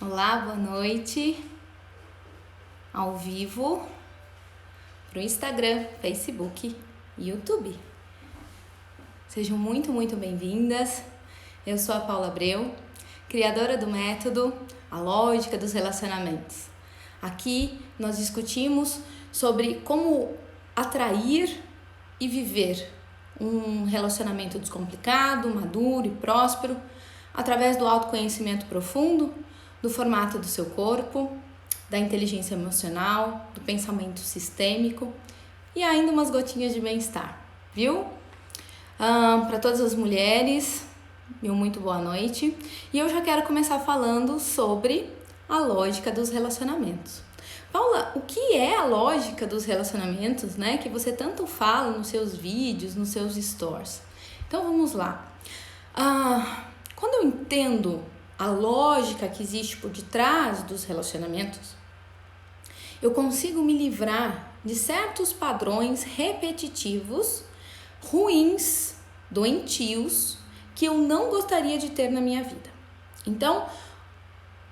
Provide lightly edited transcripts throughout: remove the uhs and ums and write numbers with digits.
Olá, boa noite, ao vivo, pro Instagram, Facebook e YouTube. Sejam muito bem-vindas. Eu sou a Paula Abreu, criadora do método A Lógica dos Relacionamentos. Aqui nós discutimos sobre como atrair e viver um relacionamento descomplicado, maduro e próspero, através do autoconhecimento profundo, do formato do seu corpo, da inteligência emocional, do pensamento sistêmico e ainda umas gotinhas de bem-estar, viu? Para todas as mulheres, meu muito boa noite. E eu já quero começar falando sobre a lógica dos relacionamentos. Paula, o que é a lógica dos relacionamentos, né? Que você tanto fala nos seus vídeos, nos seus stories. Então vamos lá. Quando eu entendo a lógica que existe por detrás dos relacionamentos, eu consigo me livrar de certos padrões repetitivos, ruins, doentios, que eu não gostaria de ter na minha vida. Então,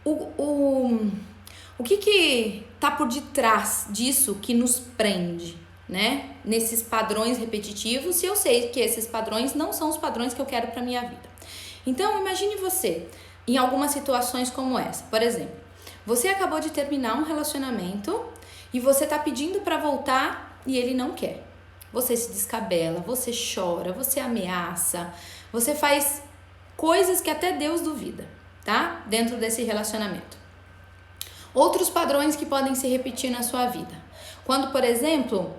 o que tá por detrás disso que nos prende, né? Nesses padrões repetitivos, se eu sei que esses padrões não são os padrões que eu quero para minha vida. Então, imagine você em algumas situações como essa. Por exemplo, você acabou de terminar um relacionamento e você tá pedindo para voltar e ele não quer. Você se descabela, você chora, você ameaça, você faz coisas que até Deus duvida, tá? Dentro desse relacionamento. Outros padrões que podem se repetir na sua vida. Quando, por exemplo,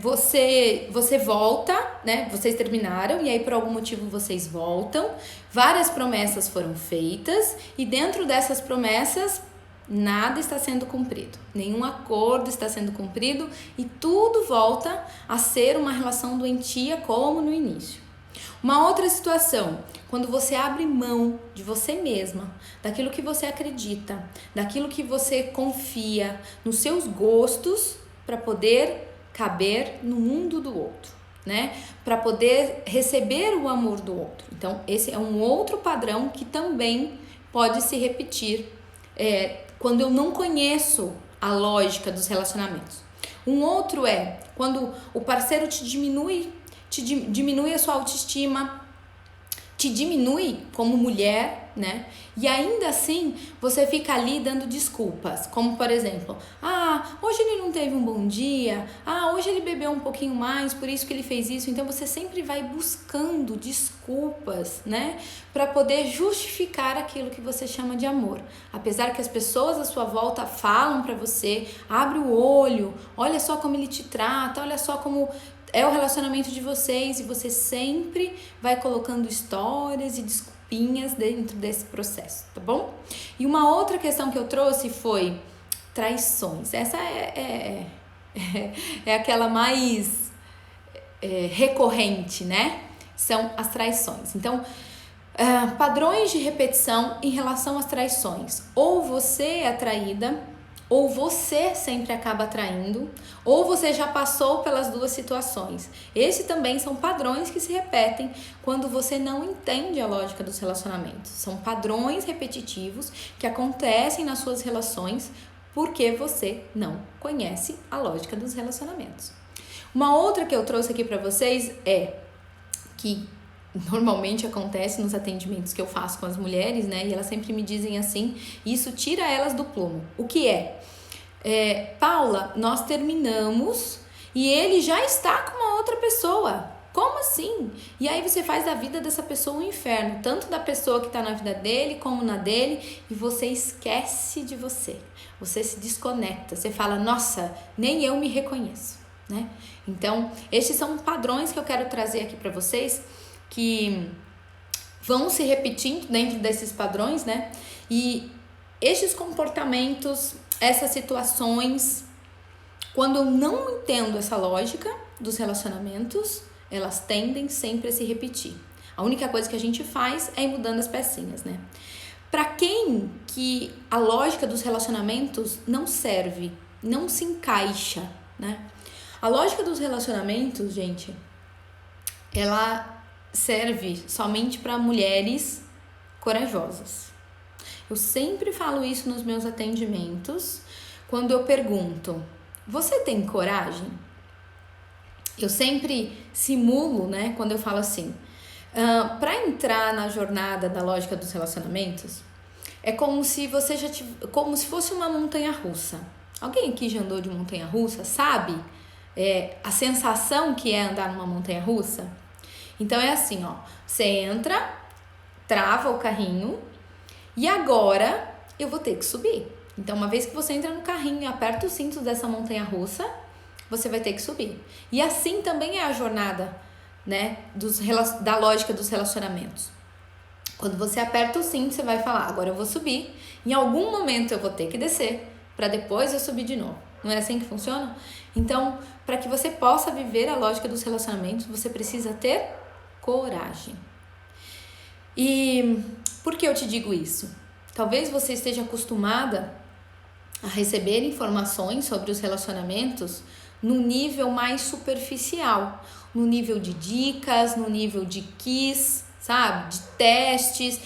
você volta, né? Vocês terminaram e aí por algum motivo vocês voltam. Várias promessas foram feitas e dentro dessas promessas nada está sendo cumprido. Nenhum acordo está sendo cumprido e tudo volta a ser uma relação doentia como no início. Uma outra situação, quando você abre mão de você mesma, daquilo que você acredita, daquilo que você confia, nos seus gostos, para poder caber no mundo do outro, né? Para poder receber o amor do outro. Então, esse é um outro padrão que também pode se repetir quando eu não conheço a lógica dos relacionamentos. Um outro é quando o parceiro te diminui a sua autoestima, te diminui como mulher, né? E ainda assim, você fica ali dando desculpas, como por exemplo, hoje ele não teve um bom dia, hoje ele bebeu um pouquinho mais, por isso que ele fez isso. Então você sempre vai buscando desculpas, né? Para poder justificar aquilo que você chama de amor. Apesar que as pessoas à sua volta falam para você, abre o olho, olha só como ele te trata, olha só como é o relacionamento de vocês, e você sempre vai colocando histórias e desculpinhas dentro desse processo, tá bom? E uma outra questão que eu trouxe foi traições. Essa é aquela mais recorrente, né? São as traições. Então, padrões de repetição em relação às traições. Ou você é traída, ou você sempre acaba traindo, ou você já passou pelas duas situações. Esses também são padrões que se repetem quando você não entende a lógica dos relacionamentos. São padrões repetitivos que acontecem nas suas relações porque você não conhece a lógica dos relacionamentos. Uma outra que eu trouxe aqui para vocês é que normalmente acontece nos atendimentos que eu faço com as mulheres, né? E elas sempre me dizem assim, isso tira elas do plumo. O que é? Paula, nós terminamos e ele já está com uma outra pessoa. Como assim? E aí você faz da vida dessa pessoa um inferno, tanto da pessoa que está na vida dele como na dele, e você esquece de você. Você se desconecta, você fala, nossa, nem eu me reconheço, né? Então, estes são padrões que eu quero trazer aqui para vocês, que vão se repetindo dentro desses padrões, né? E estes comportamentos, essas situações, quando eu não entendo essa lógica dos relacionamentos, elas tendem sempre a se repetir. A única coisa que a gente faz é ir mudando as pecinhas, né? Para quem que a lógica dos relacionamentos não serve, não se encaixa, né? A lógica dos relacionamentos, gente, ela serve somente para mulheres corajosas. Eu sempre falo isso nos meus atendimentos, quando eu pergunto, você tem coragem? Eu sempre simulo, né, quando eu falo assim, para entrar na jornada da lógica dos relacionamentos, é como se você como se fosse uma montanha-russa. Alguém aqui já andou de montanha-russa, sabe? A sensação que é andar numa montanha-russa? Então é assim, ó, você entra, trava o carrinho e agora eu vou ter que subir. Então, uma vez que você entra no carrinho e aperta os cintos dessa montanha-russa, você vai ter que subir. E assim também é a jornada, né, da lógica dos relacionamentos. Quando você aperta o cinto, você vai falar, agora eu vou subir. Em algum momento eu vou ter que descer, para depois eu subir de novo. Não é assim que funciona? Então, para que você possa viver a lógica dos relacionamentos, você precisa ter coragem. E por que eu te digo isso? Talvez você esteja acostumada a receber informações sobre os relacionamentos no nível mais superficial, no nível de dicas, no nível de quiz, sabe? De testes,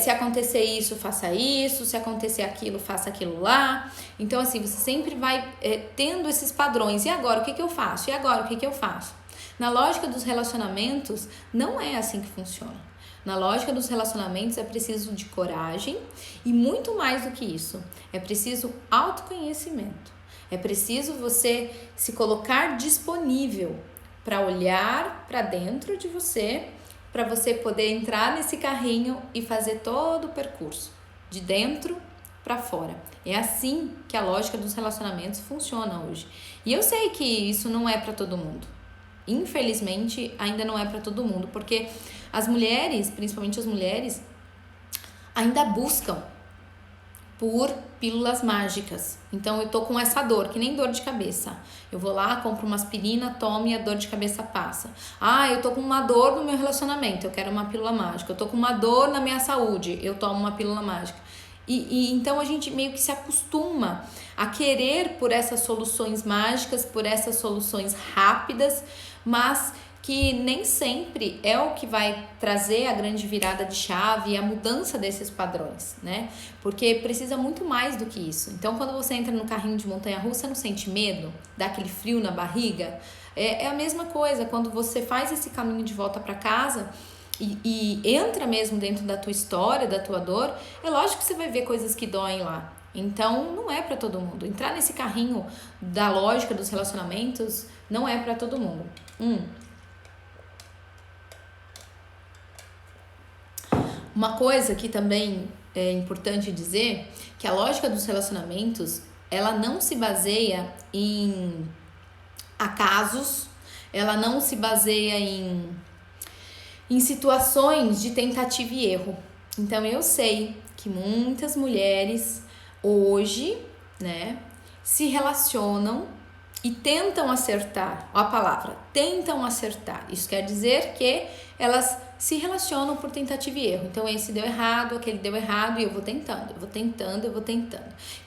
se acontecer isso, faça isso, se acontecer aquilo, faça aquilo lá. Então, assim, você sempre vai tendo esses padrões. E agora, o que eu faço? E agora, o que eu faço? Na lógica dos relacionamentos, não é assim que funciona. Na lógica dos relacionamentos, é preciso de coragem e muito mais do que isso, é preciso autoconhecimento. É preciso você se colocar disponível para olhar para dentro de você, para você poder entrar nesse carrinho e fazer todo o percurso, de dentro para fora. É assim que a lógica dos relacionamentos funciona hoje. E eu sei que isso não é para todo mundo. Infelizmente, ainda não é para todo mundo, porque as mulheres, principalmente as mulheres, ainda buscam por pílulas mágicas. Então, eu tô com essa dor, que nem dor de cabeça. Eu vou lá, compro uma aspirina, tomo e a dor de cabeça passa. Ah, eu tô com uma dor no meu relacionamento, eu quero uma pílula mágica. Eu tô com uma dor na minha saúde, eu tomo uma pílula mágica. E então a gente meio que se acostuma a querer por essas soluções mágicas, por essas soluções rápidas, mas que nem sempre é o que vai trazer a grande virada de chave e a mudança desses padrões, né? Porque precisa muito mais do que isso. Então, quando você entra no carrinho de montanha-russa, você não sente medo? Dá aquele frio na barriga? É a mesma coisa, quando você faz esse caminho de volta para casa e entra mesmo dentro da tua história, da tua dor, é lógico que você vai ver coisas que doem lá. Então, não é para todo mundo. Entrar nesse carrinho da lógica dos relacionamentos não é para todo mundo. Uma coisa que também é importante dizer, que a lógica dos relacionamentos, ela não se baseia em acasos, ela não se baseia em situações de tentativa e erro. Então, eu sei que muitas mulheres hoje, né, se relacionam e tentam acertar. Ó a palavra, tentam acertar. Isso quer dizer que elas se relacionam por tentativa e erro. Então, esse deu errado, aquele deu errado, e eu vou tentando.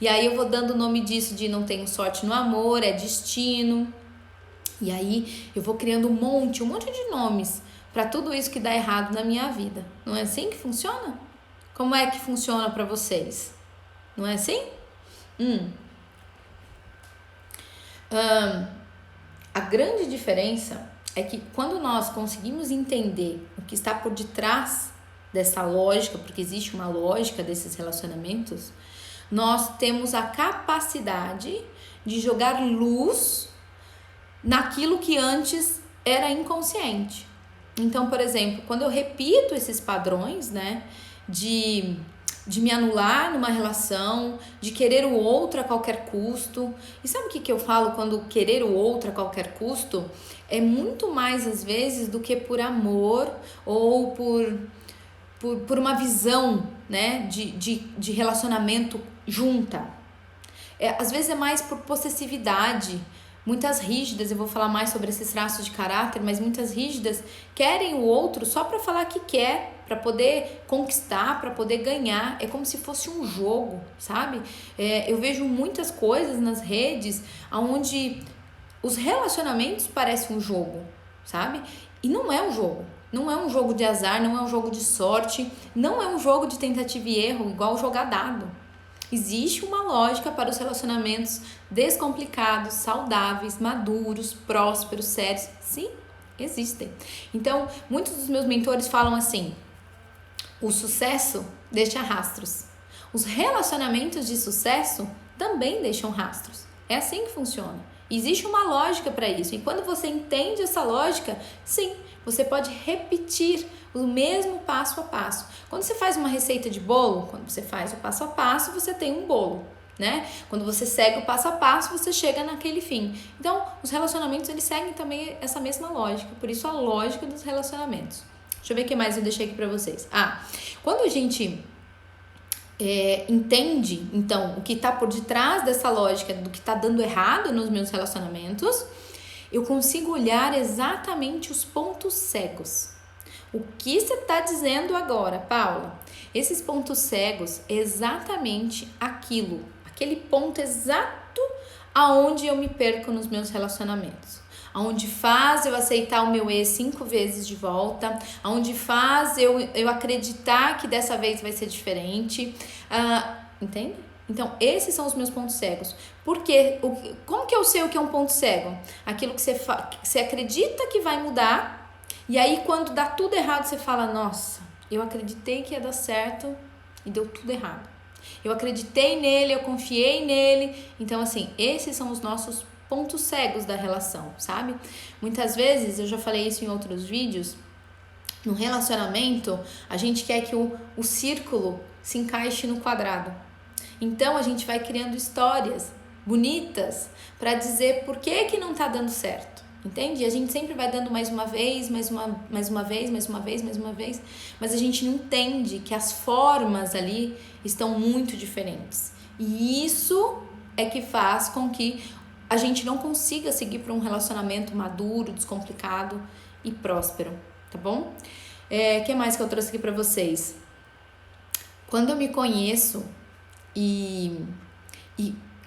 E aí eu vou dando o nome disso de não tenho sorte no amor, é destino. E aí eu vou criando um monte de nomes para tudo isso que dá errado na minha vida. Não é assim que funciona? Como é que funciona para vocês? Não é assim? A grande diferença é que quando nós conseguimos entender o que está por detrás dessa lógica, porque existe uma lógica desses relacionamentos, nós temos a capacidade de jogar luz naquilo que antes era inconsciente. Então, por exemplo, quando eu repito esses padrões, né, de me anular numa relação, de querer o outro a qualquer custo. E sabe o que eu falo quando querer o outro a qualquer custo? É muito mais, às vezes, do que por amor ou por uma visão, né, de relacionamento junta. Às vezes é mais por possessividade. Muitas rígidas, eu vou falar mais sobre esses traços de caráter, mas muitas rígidas querem o outro só para falar que quer, para poder conquistar, para poder ganhar. É como se fosse um jogo, sabe? Eu vejo muitas coisas nas redes onde os relacionamentos parecem um jogo, sabe? E não é um jogo. Não é um jogo de azar, não é um jogo de sorte, não é um jogo de tentativa e erro, igual jogar dado. Existe uma lógica para os relacionamentos descomplicados, saudáveis, maduros, prósperos, sérios. Sim, existem. Então, muitos dos meus mentores falam assim: o sucesso deixa rastros. Os relacionamentos de sucesso também deixam rastros. É assim que funciona. Existe uma lógica para isso. E quando você entende essa lógica, sim, você pode repetir o mesmo passo a passo. Quando você faz uma receita de bolo, quando você faz o passo a passo, você tem um bolo, né? Quando você segue o passo a passo, você chega naquele fim. Então, os relacionamentos, eles seguem também essa mesma lógica. Por isso, a lógica dos relacionamentos. Deixa eu ver o que mais eu deixei aqui pra vocês. Quando a gente entende, então, o que tá por detrás dessa lógica do que tá dando errado nos meus relacionamentos, eu consigo olhar exatamente os pontos cegos. O que você tá dizendo agora, Paula? Esses pontos cegos é exatamente aquele ponto exato aonde eu me perco nos meus relacionamentos. Aonde faz eu aceitar o meu ex 5 vezes de volta, aonde faz eu acreditar que dessa vez vai ser diferente, entende? Então, esses são os meus pontos cegos. Porque, como que eu sei o que é um ponto cego? Aquilo que você acredita que vai mudar, e aí quando dá tudo errado, você fala, nossa, eu acreditei que ia dar certo e deu tudo errado. Eu acreditei nele, eu confiei nele. Então, assim, esses são os nossos pontos cegos da relação, sabe? Muitas vezes, eu já falei isso em outros vídeos, no relacionamento, a gente quer que o círculo se encaixe no quadrado. Então, a gente vai criando histórias bonitas para dizer por que não tá dando certo, entende? E a gente sempre vai dando mais uma vez, mas a gente não entende que as formas ali estão muito diferentes. E isso é que faz com que a gente não consiga seguir para um relacionamento maduro, descomplicado e próspero, tá bom? O que mais que eu trouxe aqui para vocês? Quando eu me conheço e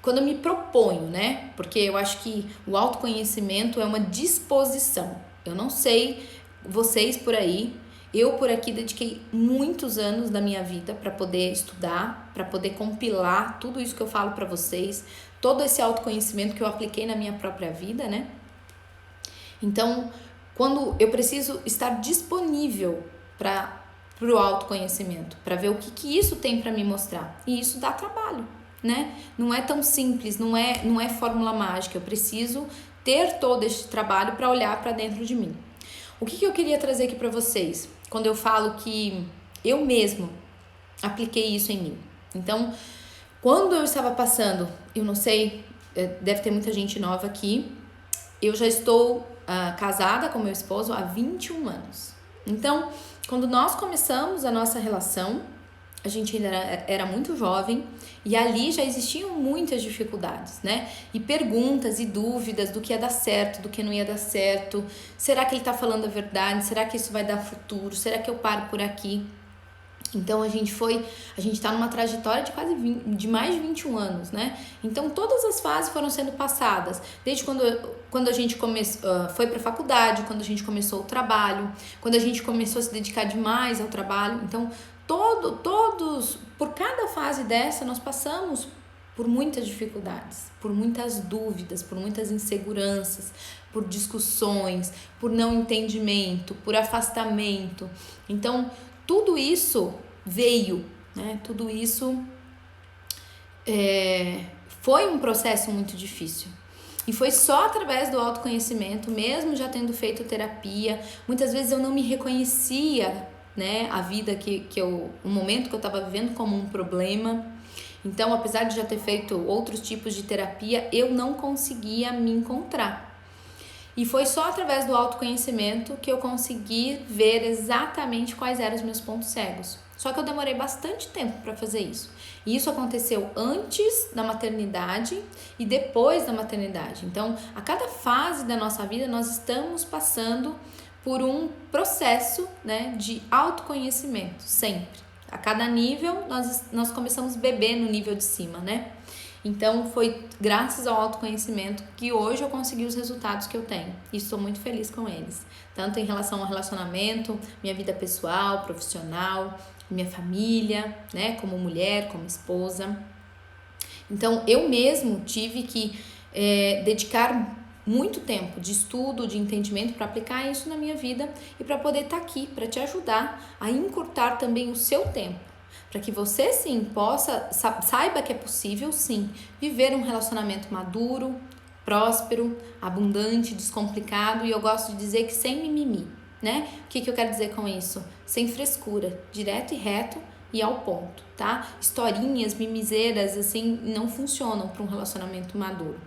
quando eu me proponho, né? Porque eu acho que o autoconhecimento é uma disposição. Eu não sei vocês por aí, eu por aqui dediquei muitos anos da minha vida para poder estudar, para poder compilar tudo isso que eu falo para vocês, todo esse autoconhecimento que eu apliquei na minha própria vida, né? Então, quando eu preciso estar disponível para o autoconhecimento, para ver o que isso tem para me mostrar. E isso dá trabalho, né? Não é tão simples, não é fórmula mágica. Eu preciso ter todo esse trabalho para olhar para dentro de mim. O que eu queria trazer aqui para vocês, quando eu falo que eu mesmo apliquei isso em mim? Então, quando eu estava passando, eu não sei, deve ter muita gente nova aqui, eu já estou casada com meu esposo há 21 anos. Então, quando nós começamos a nossa relação, a gente ainda era muito jovem e ali já existiam muitas dificuldades, né? E perguntas e dúvidas do que ia dar certo, do que não ia dar certo. Será que ele tá falando a verdade? Será que isso vai dar futuro? Será que eu paro por aqui? Então a gente tá numa trajetória de mais de 21 anos, né? Então todas as fases foram sendo passadas, desde quando a gente foi pra faculdade, quando a gente começou o trabalho, quando a gente começou a se dedicar demais ao trabalho. Então por cada fase dessa nós passamos por muitas dificuldades, por muitas dúvidas, por muitas inseguranças, por discussões, por não entendimento, por afastamento. Então tudo isso veio, né? Tudo isso foi um processo muito difícil. E foi só através do autoconhecimento, mesmo já tendo feito terapia, muitas vezes eu não me reconhecia, né? A vida o momento que eu estava vivendo como um problema. Então, apesar de já ter feito outros tipos de terapia, eu não conseguia me encontrar. E foi só através do autoconhecimento que eu consegui ver exatamente quais eram os meus pontos cegos. Só que eu demorei bastante tempo para fazer isso. E isso aconteceu antes da maternidade e depois da maternidade. Então, a cada fase da nossa vida, nós estamos passando por um processo, né, de autoconhecimento, sempre. A cada nível, nós começamos a beber no nível de cima, né? Então foi graças ao autoconhecimento que hoje eu consegui os resultados que eu tenho. E estou muito feliz com eles. Tanto em relação ao relacionamento, minha vida pessoal, profissional, minha família, né? Como mulher, como esposa. Então eu mesmo tive que dedicar muito tempo de estudo, de entendimento para aplicar isso na minha vida e para poder estar aqui, para te ajudar a encurtar também o seu tempo. Para que você sim possa, saiba que é possível sim viver um relacionamento maduro, próspero, abundante, descomplicado, e eu gosto de dizer que sem mimimi, né? O que eu quero dizer com isso? Sem frescura, direto e reto e ao ponto, tá? Historinhas, mimizeiras, assim, não funcionam para um relacionamento maduro.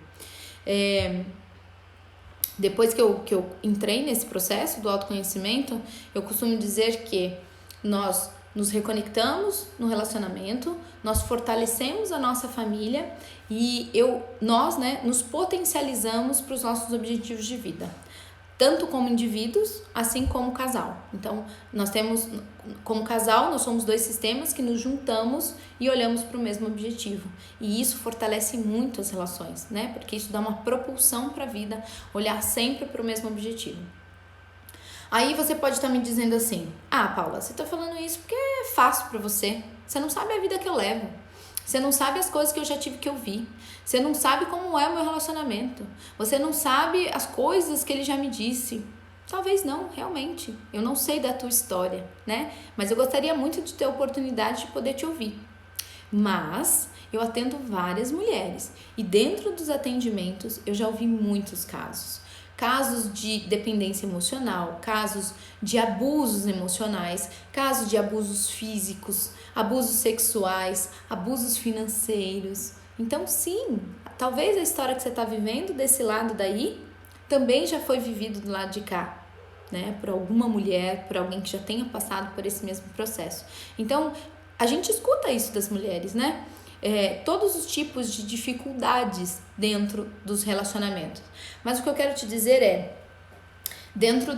Depois que eu entrei nesse processo do autoconhecimento, eu costumo dizer que nós nos reconectamos no relacionamento, nós fortalecemos a nossa família e nós, né, nos potencializamos para os nossos objetivos de vida, tanto como indivíduos, assim como casal. Então, nós temos, como casal, nós somos dois sistemas que nos juntamos e olhamos para o mesmo objetivo. E isso fortalece muito as relações, né? Porque isso dá uma propulsão para a vida, olhar sempre para o mesmo objetivo. Aí você pode estar me dizendo assim: ah, Paula, você está falando isso porque é fácil para você. Você não sabe a vida que eu levo. Você não sabe as coisas que eu já tive que ouvir. Você não sabe como é o meu relacionamento. Você não sabe as coisas que ele já me disse. Talvez não, realmente. Eu não sei da tua história, né? Mas eu gostaria muito de ter a oportunidade de poder te ouvir. Mas eu atendo várias mulheres. E dentro dos atendimentos eu já ouvi muitos casos. Casos de dependência emocional, casos de abusos emocionais, casos de abusos físicos, abusos sexuais, abusos financeiros. Então, sim, talvez a história que você está vivendo desse lado daí também já foi vivido do lado de cá, né? Por alguma mulher, por alguém que já tenha passado por esse mesmo processo. Então, a gente escuta isso das mulheres, né? Todos os tipos de dificuldades dentro dos relacionamentos. Mas o que eu quero te dizer é, dentro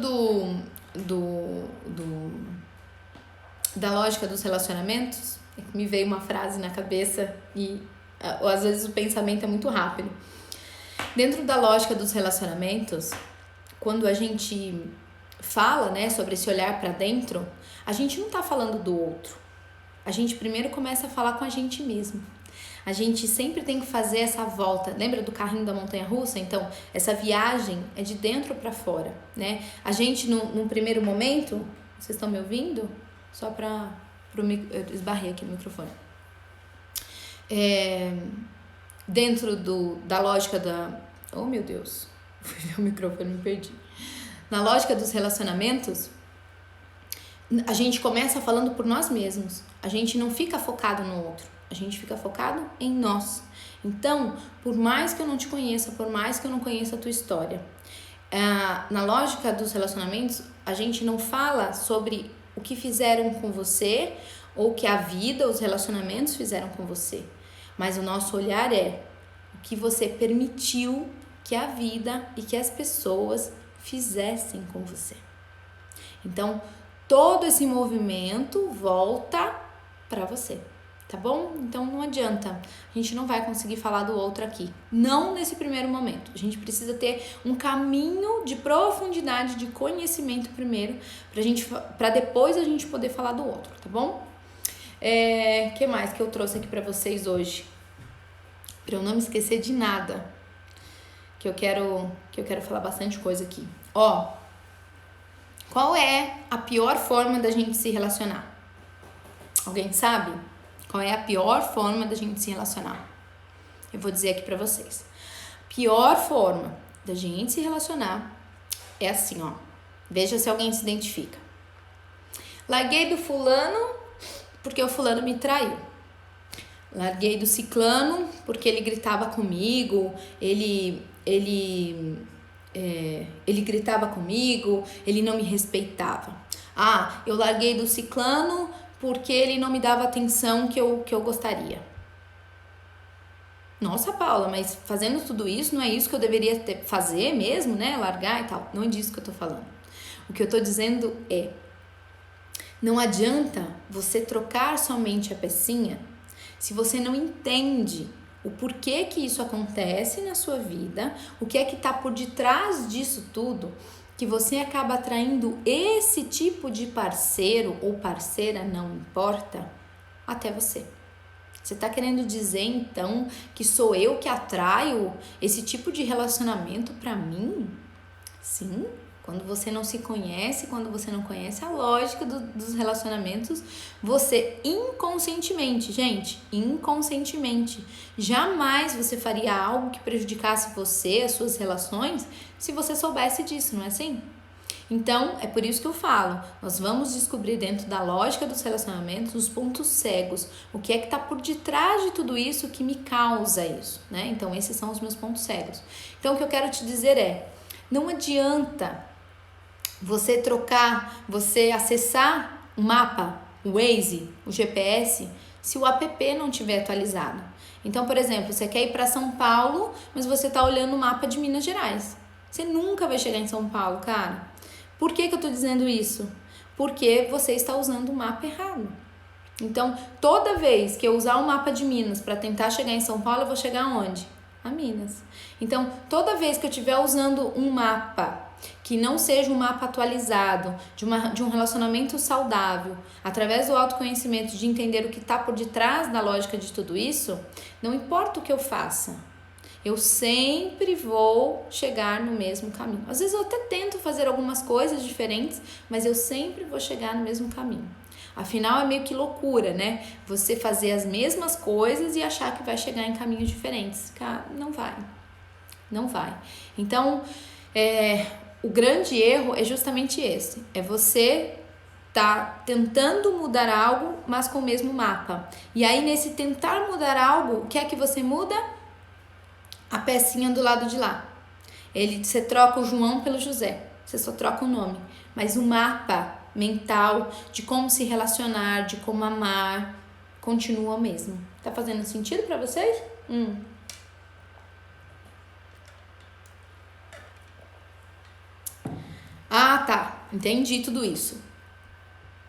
da lógica dos relacionamentos, me veio uma frase na cabeça e às vezes o pensamento é muito rápido. Dentro da lógica dos relacionamentos, quando a gente fala, né, sobre esse olhar para dentro, a gente não tá falando do outro. A gente primeiro começa a falar com a gente mesmo. A gente sempre tem que fazer essa volta. Lembra do carrinho da montanha-russa? Então, essa viagem é de dentro para fora, né? A gente, num primeiro momento... Vocês estão me ouvindo? Só para... Eu esbarrei aqui no microfone. Dentro da lógica da... Oh, meu Deus. O microfone, me perdi. Na lógica dos relacionamentos, a gente começa falando por nós mesmos. A gente não fica focado no outro. A gente fica focado em nós. Então, por mais que eu não te conheça, por mais que eu não conheça a tua história, na lógica dos relacionamentos, a gente não fala sobre o que fizeram com você ou que a vida, os relacionamentos fizeram com você. Mas o nosso olhar é o que você permitiu que a vida e que as pessoas fizessem com você. Então, todo esse movimento volta para você. Tá bom? Então não adianta, a gente não vai conseguir falar do outro aqui, não nesse primeiro momento. A gente precisa ter um caminho de profundidade, de conhecimento primeiro, para depois a gente poder falar do outro, tá bom? Que mais que eu trouxe aqui para vocês hoje? Para eu não me esquecer de nada, que eu quero falar bastante coisa aqui. Qual é a pior forma da gente se relacionar? Alguém sabe? Qual é a pior forma da gente se relacionar? Eu vou dizer aqui pra vocês. A pior forma da gente se relacionar é assim, ó. Veja se alguém se identifica. Larguei do fulano porque o fulano me traiu. Larguei do ciclano porque ele gritava comigo, ele gritava comigo, ele não me respeitava. Eu larguei do ciclano porque ele não me dava a atenção que eu gostaria. Nossa, Paula, mas fazendo tudo isso, não é isso que eu deveria fazer mesmo, né? Largar e tal. Não é disso que eu tô falando. O que eu tô dizendo é, não adianta você trocar somente a pecinha se você não entende o porquê que isso acontece na sua vida, o que é que está por detrás disso tudo, que você acaba atraindo esse tipo de parceiro ou parceira, não importa, até você. Você está querendo dizer, então, que sou eu que atraio esse tipo de relacionamento para mim? Sim, quando você não se conhece, quando você não conhece a lógica dos relacionamentos, você inconscientemente, gente, inconscientemente, jamais você faria algo que prejudicasse você, as suas relações, se você soubesse disso, não é assim? Então, é por isso que eu falo, nós vamos descobrir dentro da lógica dos relacionamentos os pontos cegos, o que é que está por detrás de tudo isso que me causa isso, né? Então, esses são os meus pontos cegos. Então, o que eu quero te dizer é, não adianta você trocar, você acessar o mapa, o Waze, o GPS, se o app não estiver atualizado. Então, por exemplo, você quer ir para São Paulo, mas você está olhando o mapa de Minas Gerais. Você nunca vai chegar em São Paulo, cara. Por que eu tô dizendo isso? Porque você está usando o mapa errado. Então, toda vez que eu usar o mapa de Minas para tentar chegar em São Paulo, eu vou chegar aonde? A Minas. Então, toda vez que eu estiver usando um mapa que não seja um mapa atualizado, de um relacionamento saudável, através do autoconhecimento, de entender o que está por detrás da lógica de tudo isso, não importa o que eu faça, eu sempre vou chegar no mesmo caminho. Às vezes eu até tento fazer algumas coisas diferentes, mas eu sempre vou chegar no mesmo caminho. Afinal, é meio que loucura, né? Você fazer as mesmas coisas e achar que vai chegar em caminhos diferentes. Cara, não vai. Não vai. Então, o grande erro é justamente esse. É você tá tentando mudar algo, mas com o mesmo mapa. E aí, nesse tentar mudar algo, o que é que você muda? A pecinha do lado de lá. Você troca o João pelo José. Você só troca o nome. Mas o mapa mental de como se relacionar, de como amar, continua o mesmo. Tá fazendo sentido pra vocês? Ah, tá. Entendi tudo isso.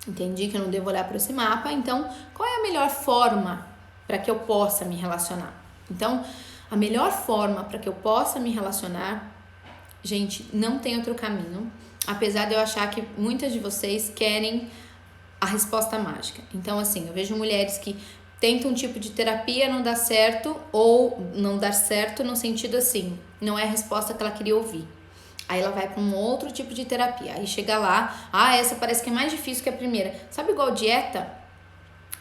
Entendi que eu não devo olhar para esse mapa. Então, qual é a melhor forma para que eu possa me relacionar? Então, a melhor forma para que eu possa me relacionar, gente, não tem outro caminho. Apesar de eu achar que muitas de vocês querem a resposta mágica. Então, assim, eu vejo mulheres que tentam um tipo de terapia, não dá certo, ou não dar certo no sentido assim, não é a resposta que ela queria ouvir. Aí ela vai para um outro tipo de terapia. Aí chega lá, essa parece que é mais difícil que a primeira. Sabe igual dieta?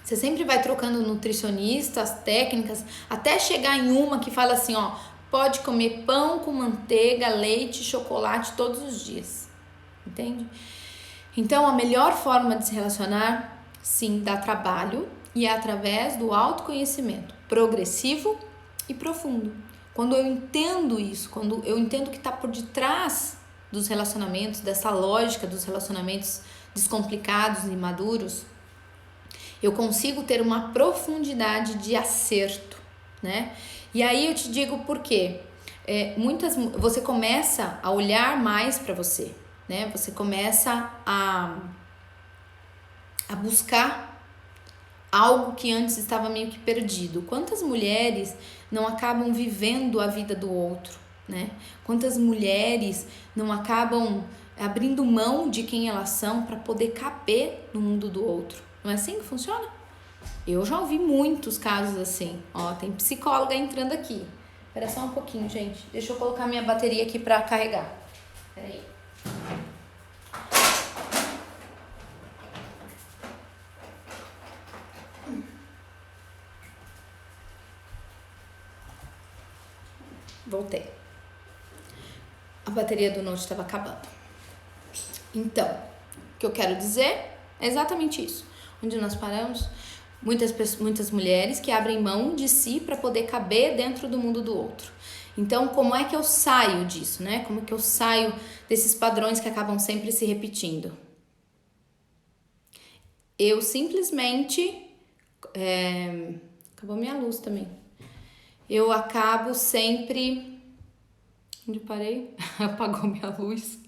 Você sempre vai trocando nutricionista, as técnicas, até chegar em uma que fala assim, ó, pode comer pão com manteiga, leite, chocolate todos os dias. Entende? Então, a melhor forma de se relacionar, sim, dá trabalho e é através do autoconhecimento progressivo e profundo. Quando eu entendo isso, quando eu entendo o que está por detrás dos relacionamentos, dessa lógica dos relacionamentos descomplicados e maduros, eu consigo ter uma profundidade de acerto, né? E aí eu te digo por quê. Você começa a olhar mais para você, né? Você começa a buscar algo que antes estava meio que perdido. Quantas mulheres não acabam vivendo a vida do outro, né? Quantas mulheres não acabam abrindo mão de quem elas são para poder caber no mundo do outro? Não é assim que funciona? Eu já ouvi muitos casos assim. Ó, tem psicóloga entrando aqui. Espera só um pouquinho, gente. Deixa eu colocar minha bateria aqui para carregar. Espera aí. Voltei. A bateria do Note estava acabando. Então, o que eu quero dizer é exatamente isso. Onde nós paramos, muitas mulheres que abrem mão de si para poder caber dentro do mundo do outro. Então, como é que eu saio disso, né? Como é que eu saio desses padrões que acabam sempre se repetindo? Eu simplesmente... Acabou minha luz também. Eu acabo sempre... Onde parei? Apagou minha luz.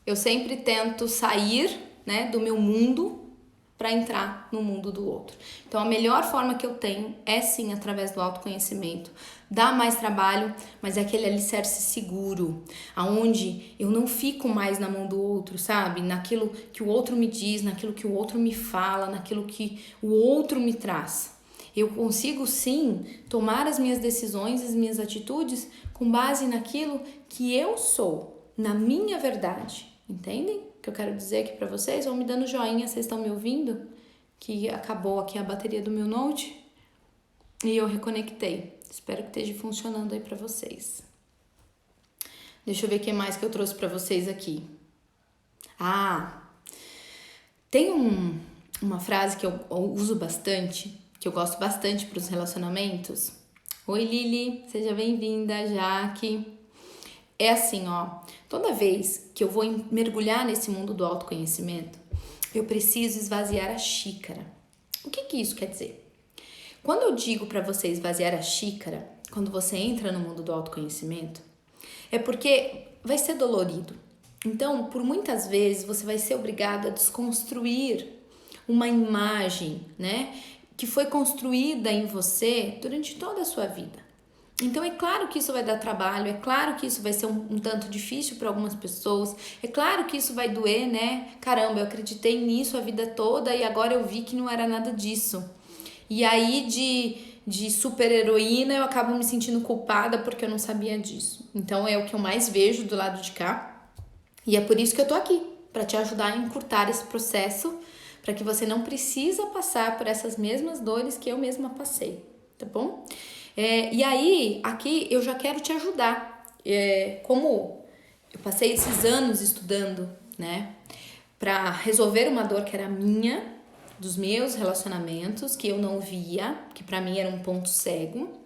Eu sempre tento sair, né, do meu mundo para entrar no mundo do outro. Então a melhor forma que eu tenho é sim através do autoconhecimento. Dá mais trabalho, mas é aquele alicerce seguro, aonde eu não fico mais na mão do outro, sabe? Naquilo que o outro me diz, naquilo que o outro me fala, naquilo que o outro me traz. Eu consigo sim tomar as minhas decisões, as minhas atitudes com base naquilo que eu sou, na minha verdade. Entendem o que eu quero dizer aqui pra vocês? Vão me dando joinha, vocês estão me ouvindo? Que acabou aqui a bateria do meu Note e eu reconectei. Espero que esteja funcionando aí pra vocês. Deixa eu ver o que mais que eu trouxe pra vocês aqui. Tem uma frase que eu uso bastante, que eu gosto bastante para os relacionamentos. Oi, Lili, seja bem-vinda, Jaque. É assim, ó, toda vez que eu vou mergulhar nesse mundo do autoconhecimento, eu preciso esvaziar a xícara. O que isso quer dizer? Quando eu digo para você esvaziar a xícara, quando você entra no mundo do autoconhecimento, é porque vai ser dolorido. Então, por muitas vezes, você vai ser obrigado a desconstruir uma imagem, né, que foi construída em você durante toda a sua vida. Então é claro que isso vai dar trabalho, é claro que isso vai ser um tanto difícil para algumas pessoas, é claro que isso vai doer, né? Caramba, eu acreditei nisso a vida toda e agora eu vi que não era nada disso. E aí de super heroína eu acabo me sentindo culpada porque eu não sabia disso. Então é o que eu mais vejo do lado de cá e é por isso que eu tô aqui, para te ajudar a encurtar esse processo, para que você não precisa passar por essas mesmas dores que eu mesma passei, tá bom? E aí, aqui eu já quero te ajudar. Como eu passei esses anos estudando, né, para resolver uma dor que era minha, dos meus relacionamentos, que eu não via, que para mim era um ponto cego.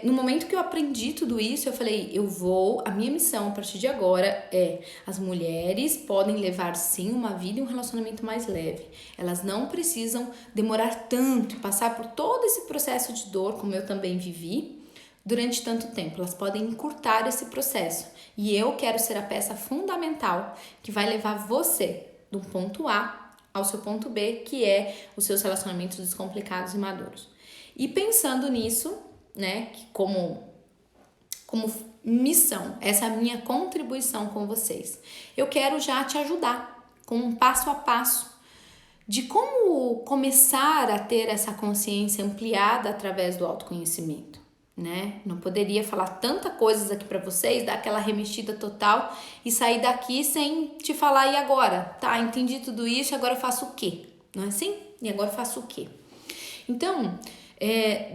No momento que eu aprendi tudo isso, eu falei, a minha missão a partir de agora as mulheres podem levar sim uma vida e um relacionamento mais leve. Elas não precisam demorar tanto e passar por todo esse processo de dor, como eu também vivi, durante tanto tempo. Elas podem encurtar esse processo. E eu quero ser a peça fundamental que vai levar você do ponto A ao seu ponto B, que é os seus relacionamentos descomplicados e maduros. E pensando nisso, né, como missão, essa é a minha contribuição com vocês. Eu quero já te ajudar com um passo a passo de como começar a ter essa consciência ampliada através do autoconhecimento, né? Não poderia falar tanta coisas aqui para vocês, dar aquela remexida total e sair daqui sem te falar e agora? Tá, entendi tudo isso, agora eu faço o quê? Não é assim? E agora eu faço o quê? Então,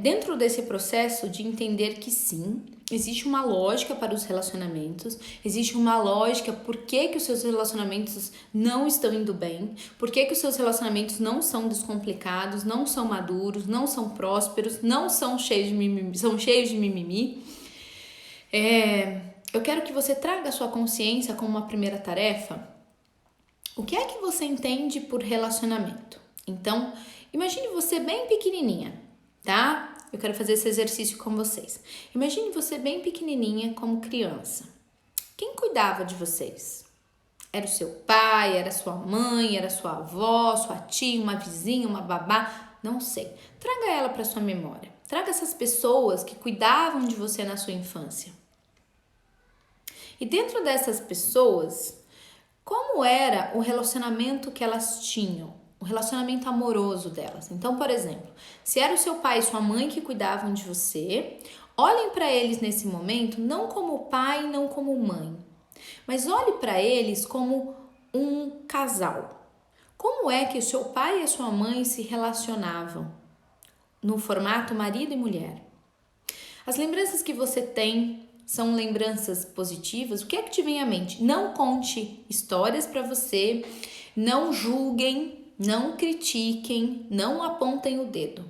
dentro desse processo de entender que sim, existe uma lógica para os relacionamentos, existe uma lógica por que os seus relacionamentos não estão indo bem, por que os seus relacionamentos não são descomplicados, não são maduros, não são prósperos, não são cheios de mimimi, são cheios de mimimi. Eu quero que você traga a sua consciência como uma primeira tarefa. O que é que você entende por relacionamento? Então, imagine você bem pequenininha, tá? Eu quero fazer esse exercício com vocês. Imagine você bem pequenininha como criança. Quem cuidava de vocês? Era o seu pai, era sua mãe, era sua avó, sua tia, uma vizinha, uma babá? Não sei. Traga ela para sua memória. Traga essas pessoas que cuidavam de você na sua infância. E dentro dessas pessoas, como era o relacionamento que elas tinham? O relacionamento amoroso delas. Então, por exemplo, se era o seu pai e sua mãe que cuidavam de você, olhem para eles nesse momento não como pai, não como mãe, mas olhe para eles como um casal. Como é que o seu pai e a sua mãe se relacionavam no formato marido e mulher? As lembranças que você tem são lembranças positivas? O que é que te vem à mente? Não conte histórias para você, não julguem, não critiquem, não apontem o dedo.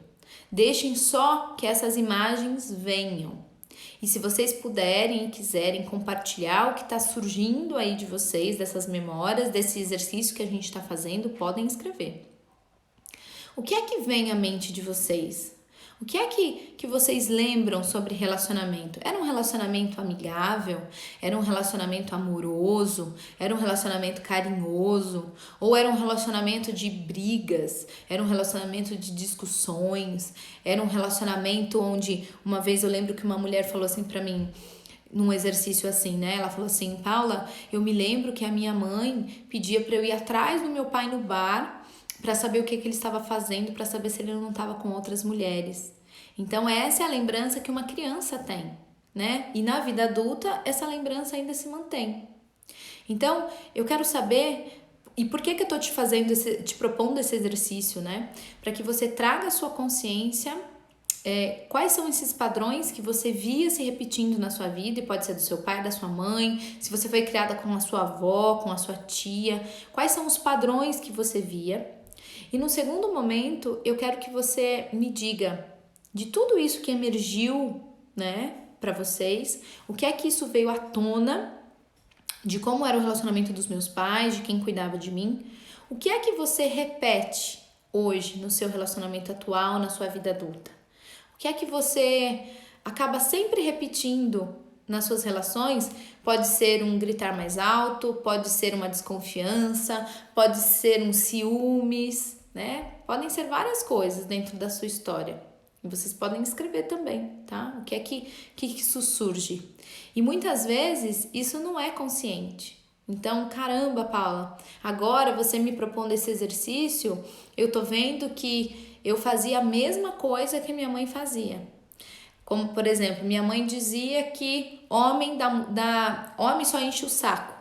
Deixem só que essas imagens venham. E se vocês puderem e quiserem compartilhar o que está surgindo aí de vocês, dessas memórias, desse exercício que a gente está fazendo, podem escrever. O que é que vem à mente de vocês? O que é que vocês lembram sobre relacionamento? Era um relacionamento amigável? Era um relacionamento amoroso? Era um relacionamento carinhoso? Ou era um relacionamento de brigas? Era um relacionamento de discussões? Era um relacionamento onde, uma vez eu lembro que uma mulher falou assim pra mim, num exercício assim, né? Ela falou assim: Paula, eu me lembro que a minha mãe pedia pra eu ir atrás do meu pai no bar para saber o que ele estava fazendo, para saber se ele não estava com outras mulheres. Então essa é a lembrança que uma criança tem, né? E na vida adulta essa lembrança ainda se mantém. Então eu quero saber, e por que eu tô te propondo esse exercício, né? Para que você traga a sua consciência. Quais são esses padrões que você via se repetindo na sua vida, e pode ser do seu pai, da sua mãe, se você foi criada com a sua avó, com a sua tia, quais são os padrões que você via? E no segundo momento, eu quero que você me diga, de tudo isso que emergiu, né, para vocês, o que é que isso veio à tona, de como era o relacionamento dos meus pais, de quem cuidava de mim, o que é que você repete hoje no seu relacionamento atual, na sua vida adulta? O que é que você acaba sempre repetindo nas suas relações? Pode ser um gritar mais alto, pode ser uma desconfiança, pode ser um ciúmes, né? Podem ser várias coisas dentro da sua história. E vocês podem escrever também, tá? O que é que isso surge? E muitas vezes isso não é consciente. Então, caramba, Paula, agora você me propondo esse exercício, eu tô vendo que eu fazia a mesma coisa que minha mãe fazia. Como, por exemplo, minha mãe dizia que homem só enche o saco.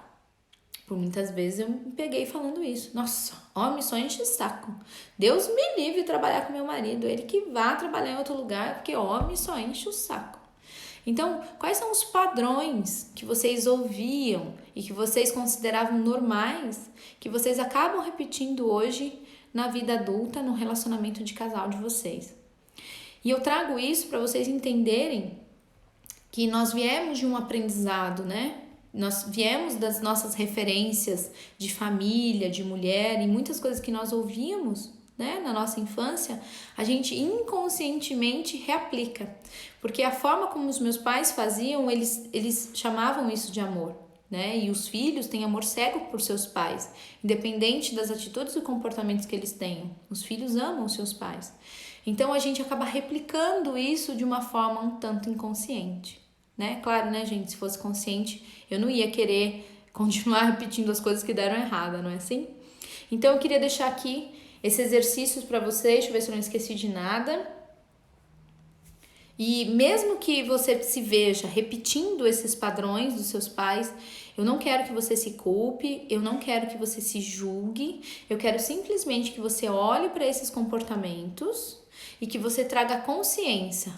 Por muitas vezes eu me peguei falando isso. Nossa, homem só enche o saco. Deus me livre de trabalhar com meu marido. Ele que vá trabalhar em outro lugar, porque homem só enche o saco. Então, quais são os padrões que vocês ouviam e que vocês consideravam normais, que vocês acabam repetindo hoje na vida adulta, no relacionamento de casal de vocês? E eu trago isso para vocês entenderem que nós viemos de um aprendizado, né? Nós viemos das nossas referências de família, de mulher, e muitas coisas que nós ouvíamos, né, na nossa infância, a gente inconscientemente reaplica. Porque a forma como os meus pais faziam, eles chamavam isso de amor, né? E os filhos têm amor cego por seus pais, independente das atitudes e comportamentos que eles tenham. Os filhos amam seus pais. Então a gente acaba replicando isso de uma forma um tanto inconsciente, né? Claro, né, gente? Se fosse consciente, eu não ia querer continuar repetindo as coisas que deram errada, não é assim? Então eu queria deixar aqui esse exercício para vocês, deixa eu ver se eu não esqueci de nada. E mesmo que você se veja repetindo esses padrões dos seus pais, eu não quero que você se culpe, eu não quero que você se julgue, eu quero simplesmente que você olhe para esses comportamentos e que você traga consciência.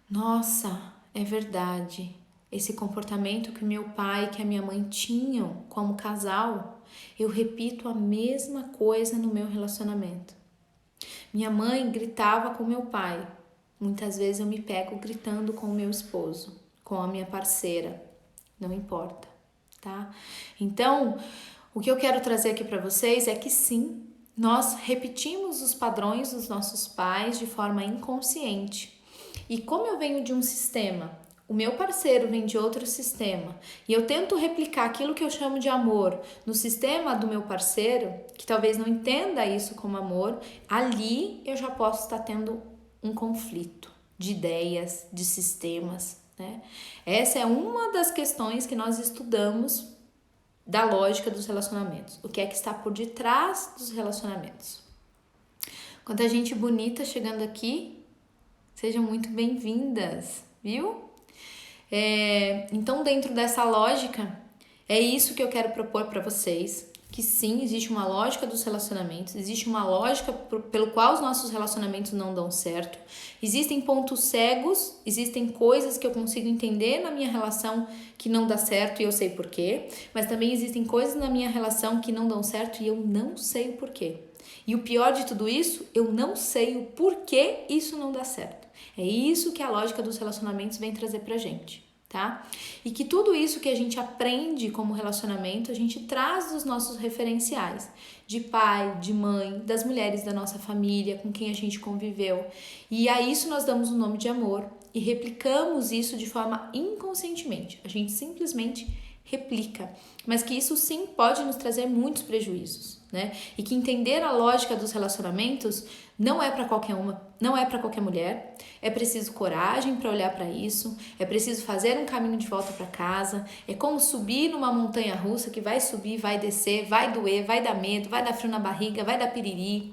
Nossa, é verdade. Esse comportamento que meu pai e que a minha mãe tinham como casal, eu repito a mesma coisa no meu relacionamento. Minha mãe gritava com meu pai. Muitas vezes eu me pego gritando com o meu esposo, com a minha parceira. Não importa, tá? Então, o que eu quero trazer aqui para vocês é que sim, nós repetimos os padrões dos nossos pais de forma inconsciente. E como eu venho de um sistema, o meu parceiro vem de outro sistema, e eu tento replicar aquilo que eu chamo de amor no sistema do meu parceiro, que talvez não entenda isso como amor, ali eu já posso estar tendo um conflito de ideias, de sistemas, né? Essa é uma das questões que nós estudamos da lógica dos relacionamentos. O que é que está por detrás dos relacionamentos? Quanta gente bonita chegando aqui, sejam muito bem-vindas, viu? Então, dentro dessa lógica, é isso que eu quero propor para vocês, que sim, existe uma lógica dos relacionamentos, existe uma lógica pelo qual os nossos relacionamentos não dão certo, existem pontos cegos, existem coisas que eu consigo entender na minha relação que não dá certo e eu sei porquê, mas também existem coisas na minha relação que não dão certo e eu não sei o porquê. E o pior de tudo isso, eu não sei o porquê isso não dá certo. É isso que a lógica dos relacionamentos vem trazer pra gente. tá? E que tudo isso que a gente aprende como relacionamento, a gente traz dos nossos referenciais, de pai, de mãe, das mulheres da nossa família, com quem a gente conviveu. E a isso nós damos o nome de amor e replicamos isso de forma inconscientemente. A gente simplesmente replica, mas que isso sim pode nos trazer muitos prejuízos, né? E que entender a lógica dos relacionamentos não é para qualquer uma, não é para qualquer mulher. É preciso coragem para olhar para isso, é preciso fazer um caminho de volta para casa, é como subir numa montanha russa que vai subir, vai descer, vai doer, vai dar medo, vai dar frio na barriga, vai dar piriri.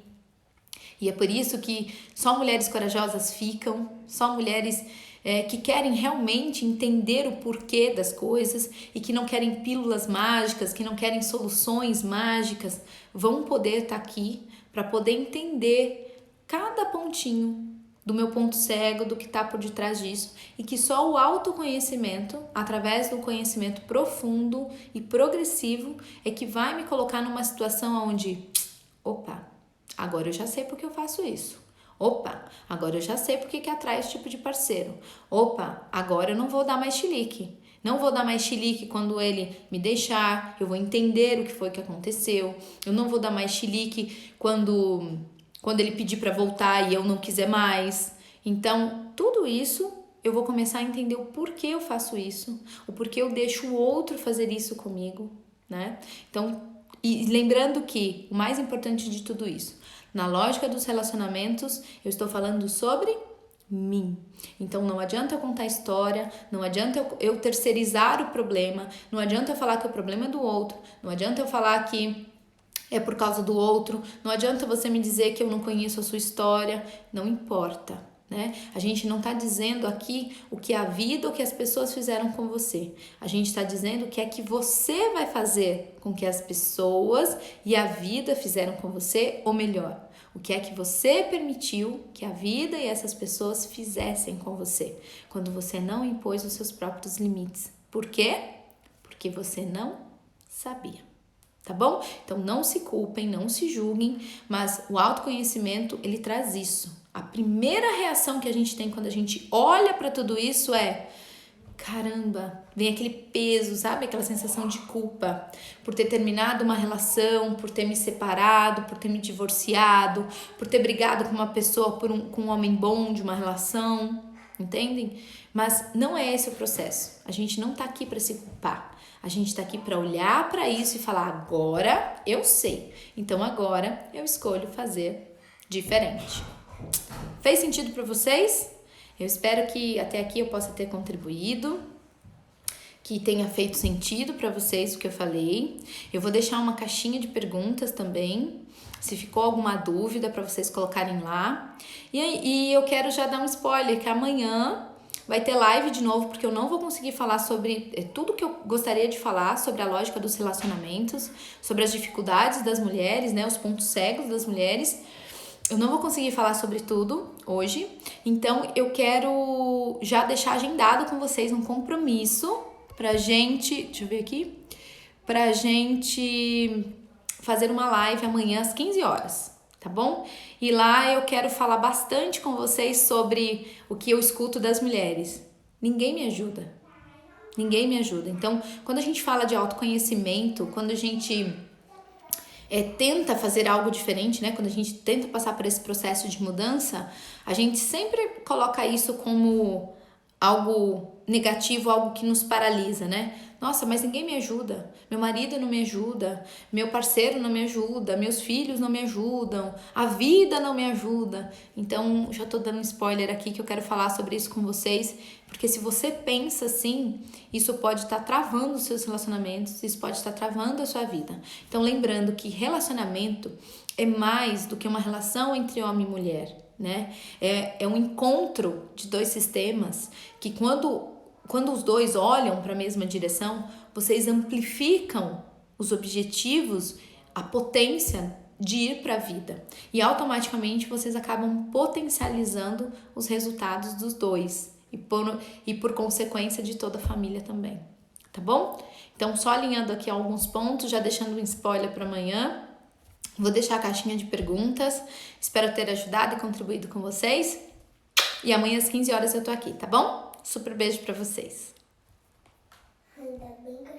E é por isso que só mulheres corajosas ficam, só mulheres que querem realmente entender o porquê das coisas e que não querem pílulas mágicas, que não querem soluções mágicas, vão poder estar aqui para poder entender cada pontinho do meu ponto cego, do que está por detrás disso, e que só o autoconhecimento, através do conhecimento profundo e progressivo, é que vai me colocar numa situação onde, opa, agora eu já sei porque eu faço isso. Opa, agora eu já sei porque que atrai esse tipo de parceiro. Opa, agora eu não vou dar mais chilique. Não vou dar mais chilique quando ele me deixar, eu vou entender o que foi que aconteceu. Eu não vou dar mais chilique quando ele pedir para voltar e eu não quiser mais. Então, tudo isso eu vou começar a entender o porquê eu faço isso, o porquê eu deixo o outro fazer isso comigo, né? Então, e lembrando que o mais importante de tudo isso, na lógica dos relacionamentos, eu estou falando sobre mim. Então não adianta eu contar história, não adianta eu terceirizar o problema, não adianta eu falar que o problema é do outro, não adianta eu falar que é por causa do outro, não adianta você me dizer que eu não conheço a sua história, não importa. Né? A gente não está dizendo aqui o que a vida ou o que as pessoas fizeram com você. A gente está dizendo o que é que você vai fazer com que as pessoas e a vida fizeram com você, ou melhor, o que é que você permitiu que a vida e essas pessoas fizessem com você, quando você não impôs os seus próprios limites. Por quê? Porque você não sabia. Tá bom? Então não se culpem, não se julguem, mas o autoconhecimento, ele traz isso. A primeira reação que a gente tem quando a gente olha para tudo isso é: caramba, vem aquele peso, sabe? Aquela sensação de culpa por ter terminado uma relação, por ter me separado, por ter me divorciado, por ter brigado com uma pessoa, com um homem bom de uma relação, entendem? Mas não é esse o processo. A gente não tá aqui para se culpar. A gente tá aqui para olhar para isso e falar: agora eu sei. Então agora eu escolho fazer diferente. Fez sentido para vocês? Eu espero que até aqui eu possa ter contribuído, que tenha feito sentido para vocês o que eu falei. Eu vou deixar uma caixinha de perguntas também, se ficou alguma dúvida para vocês colocarem lá. E eu quero já dar um spoiler que amanhã vai ter live de novo, porque eu não vou conseguir falar sobre tudo que eu gostaria de falar sobre a lógica dos relacionamentos, sobre as dificuldades das mulheres, né, os pontos cegos das mulheres. Eu não vou conseguir falar sobre tudo hoje, então eu quero já deixar agendado com vocês um compromisso pra gente, deixa eu ver aqui, pra gente fazer uma live amanhã às 15 horas, tá bom? E lá eu quero falar bastante com vocês sobre o que eu escuto das mulheres. Ninguém me ajuda. Ninguém me ajuda. Então, quando a gente fala de autoconhecimento, quando a gente tenta fazer algo diferente, né? Quando a gente tenta passar por esse processo de mudança, a gente sempre coloca isso como algo negativo, algo que nos paralisa, né? Nossa, mas ninguém me ajuda. Meu marido não me ajuda, meu parceiro não me ajuda, meus filhos não me ajudam, a vida não me ajuda. Então, já tô dando um spoiler aqui que eu quero falar sobre isso com vocês, porque se você pensa assim, isso pode estar travando os seus relacionamentos, isso pode estar travando a sua vida. Então, lembrando que relacionamento é mais do que uma relação entre homem e mulher, né? É um encontro de dois sistemas que quando os dois olham para a mesma direção, vocês amplificam os objetivos, a potência de ir para a vida. E automaticamente vocês acabam potencializando os resultados dos dois e por consequência de toda a família também. Tá bom? Então, só alinhando aqui alguns pontos, já deixando um spoiler para amanhã. Vou deixar a caixinha de perguntas. Espero ter ajudado e contribuído com vocês. E amanhã às 15 horas eu tô aqui, tá bom? Super beijo pra vocês. Ainda bem que